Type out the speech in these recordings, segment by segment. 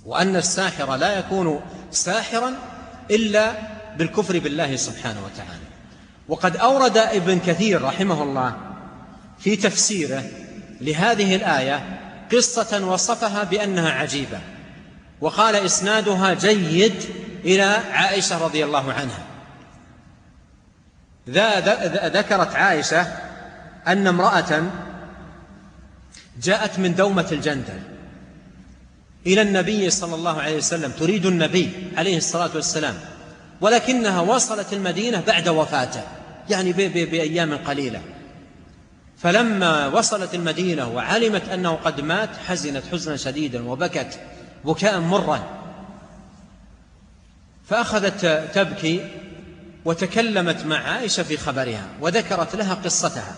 وأن الساحر لا يكون ساحرا إلا بالكفر بالله سبحانه وتعالى. وقد أورد ابن كثير رحمه الله في تفسيره لهذه الآية قصة وصفها بأنها عجيبة، وقال إسنادها جيد إلى عائشة رضي الله عنها. ذكرت عائشة أن امرأة جاءت من دومة الجندل إلى النبي صلى الله عليه وسلم تريد النبي عليه الصلاة والسلام، ولكنها وصلت المدينة بعد وفاته، يعني بأيام قليلة. فلما وصلت المدينة وعلمت أنه قد مات حزنت حزنا شديدا وبكت بكاء مرا، فأخذت تبكي وتكلمت مع عائشة في خبرها وذكرت لها قصتها.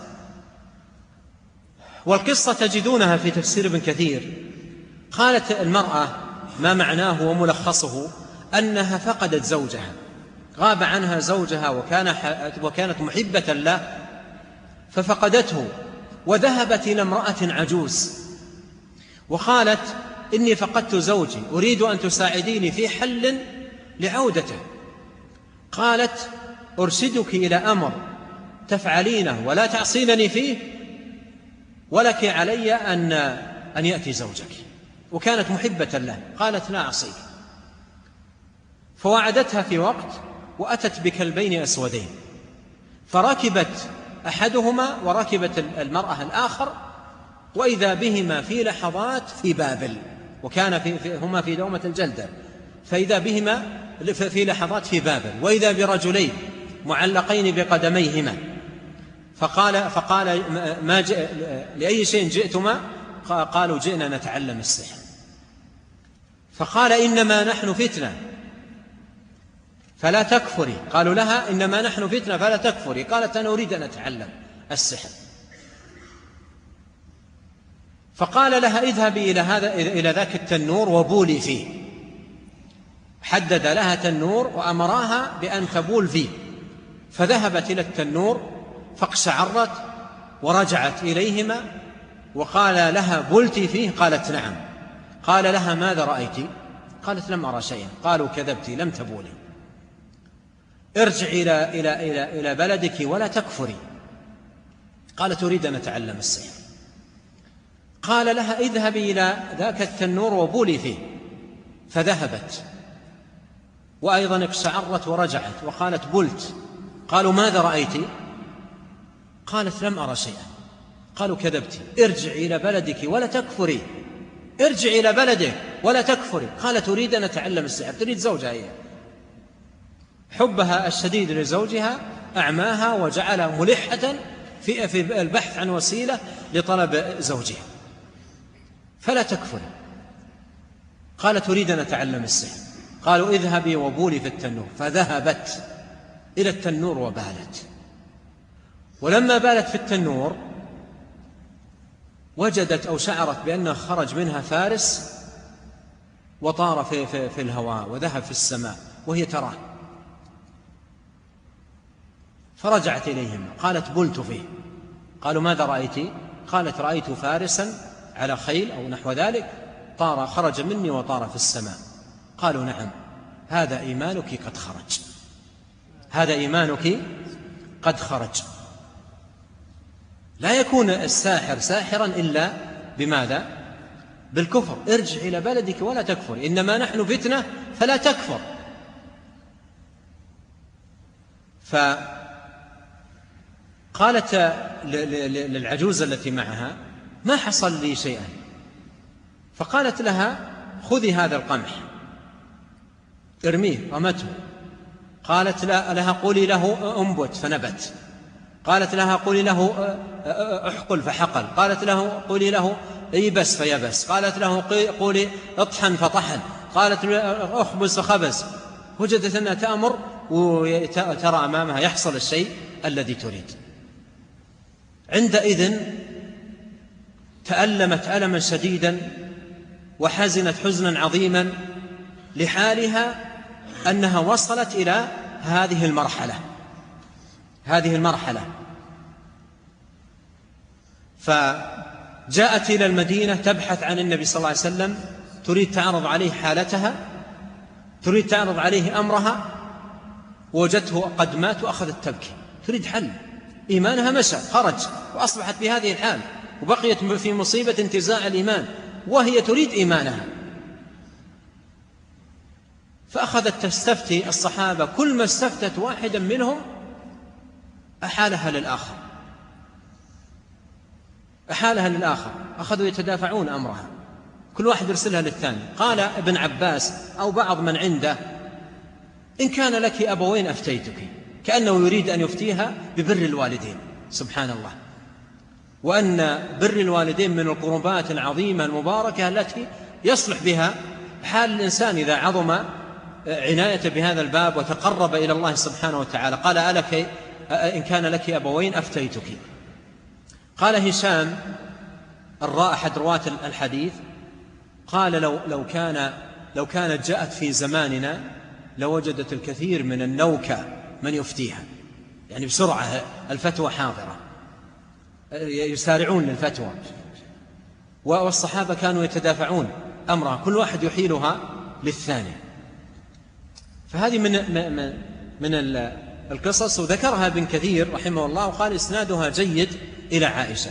والقصة تجدونها في تفسير ابن كثير. قالت المرأة ما معناه وملخصه أنها فقدت زوجها، غاب عنها زوجها وكانت محبة له ففقدته، وذهبت إلى امرأة عجوز وقالت إني فقدت زوجي أريد أن تساعديني في حل لعودته. قالت أرشدك إلى أمر تفعلينه ولا تعصينني فيه، ولك علي أن يأتي زوجك. وكانت محبة له. قالت لا أعصيك. فوعدتها في وقت وأتت بكلبين أسودين، فركبت أحدهما وركبت المرأة الآخر، وإذا بهما في لحظات في بابل، وكان هما في دومة الجلدة، فإذا بهما في لحظات في بابل، وإذا برجلين معلقين بقدميهما. فقال لأي شيء جئتما؟ قالوا جئنا نتعلم السحر. فقال إنما نحن فتنة فلا تكفري. قالوا لها إنما نحن فتنة فلا تكفري. قالت أنا أريد أن أتعلم السحر. فقال لها اذهبي إلى ذاك التنور وبولي فيه. حدد لها تنور وأمراها بأن تبول فيه، فذهبت إلى التنور فاقشعرت ورجعت إليهما وقال لها بلتي فيه؟ قالت نعم. قال لها ماذا رأيت؟ قالت لم أرى شيئا. قالوا كذبتي لم تبولي. ارجع إلى بلدك ولا تكفري. قالت أريد أن أتعلم السحر. قال لها اذهبي إلى ذاك التنور وبولي فيه. فذهبت وأيضا اقشعرت ورجعت وقالت بلت. قالوا ماذا رأيت؟ قالت لم أرى شيئا. قالوا كذبتي ارجع إلى بلدك ولا تكفري. ارجع إلى بلدك ولا تكفري. قالت أريد أن أتعلم السحر. تريد زوجها هي. حبها الشديد لزوجها أعماها وجعلها ملحة في البحث عن وسيلة لطلب زوجها. فلا تكفري. قالت أريد أن أتعلم السحر. قالوا اذهبي وبولي في التنور. فذهبت إلى التنور وبالت. ولما بالت في التنور وجدت أو شعرت بأنه خرج منها فارس وطار في الهواء وذهب في السماء وهي تراه. فرجعت إليهم قالت بلت فيه. قالوا ماذا رأيت؟ قالت رأيت فارسا على خيل أو نحو ذلك طار، خرج مني وطار في السماء. قالوا نعم هذا إيمانك قد خرج. هذا إيمانك قد خرج. لا يكون الساحر ساحرا إلا بماذا؟ بالكفر. ارجع إلى بلدك ولا تكفر. إنما نحن فتنة فلا تكفر. فقالت للعجوز التي معها ما حصل لي شيئا. فقالت لها خذي هذا القمح ارميه. رمته. قالت لها قولي له انبت فنبت. قالت لها قولي له احقل فحقل. قالت له قولي له ايبس فيبس. قالت له قولي اطحن فطحن. قالت اخبز فخبز. وجدت أنها تأمر وترى أمامها يحصل الشيء الذي تريد. عندئذ تألمت ألما شديدا وحزنت حزنا عظيما لحالها أنها وصلت إلى هذه المرحلة. فجاءت إلى المدينة تبحث عن النبي صلى الله عليه وسلم تريد تعرض عليه حالتها، تريد تعرض عليه أمرها، ووجدته قد مات وأخذت تبكي، تريد حل. إيمانها مشى، خرج وأصبحت بهذه الحال، وبقيت في مصيبة انتزاع الإيمان وهي تريد إيمانها. فأخذت تستفتي الصحابة، كل ما استفتت واحدا منهم أحالها للآخر، أحالها للآخر، أخذوا يتدافعون أمرها، كل واحد يرسلها للثاني. قال ابن عباس أو بعض من عنده: إن كان لك أبوين أفتيتك، كأنه يريد أن يفتيها ببر الوالدين. سبحان الله، وأن بر الوالدين من القربات العظيمة المباركة التي يصلح بها حال الإنسان إذا عظم عناية بهذا الباب وتقرب إلى الله سبحانه وتعالى. قال: إن كان لك أبوين أفتيتك. قال هشام أحد رواة الحديث، قال: لو كانت جاءت في زماننا لوجدت الكثير من النوكة من يفتيها، يعني بسرعة الفتوى حاضرة، يسارعون للفتوى. والصحابة كانوا يتدافعون أمرها، كل واحد يحيلها للثاني. فهذه من القصص، وذكرها ابن كثير رحمه الله وقال: إسنادها جيد إلى عائشة.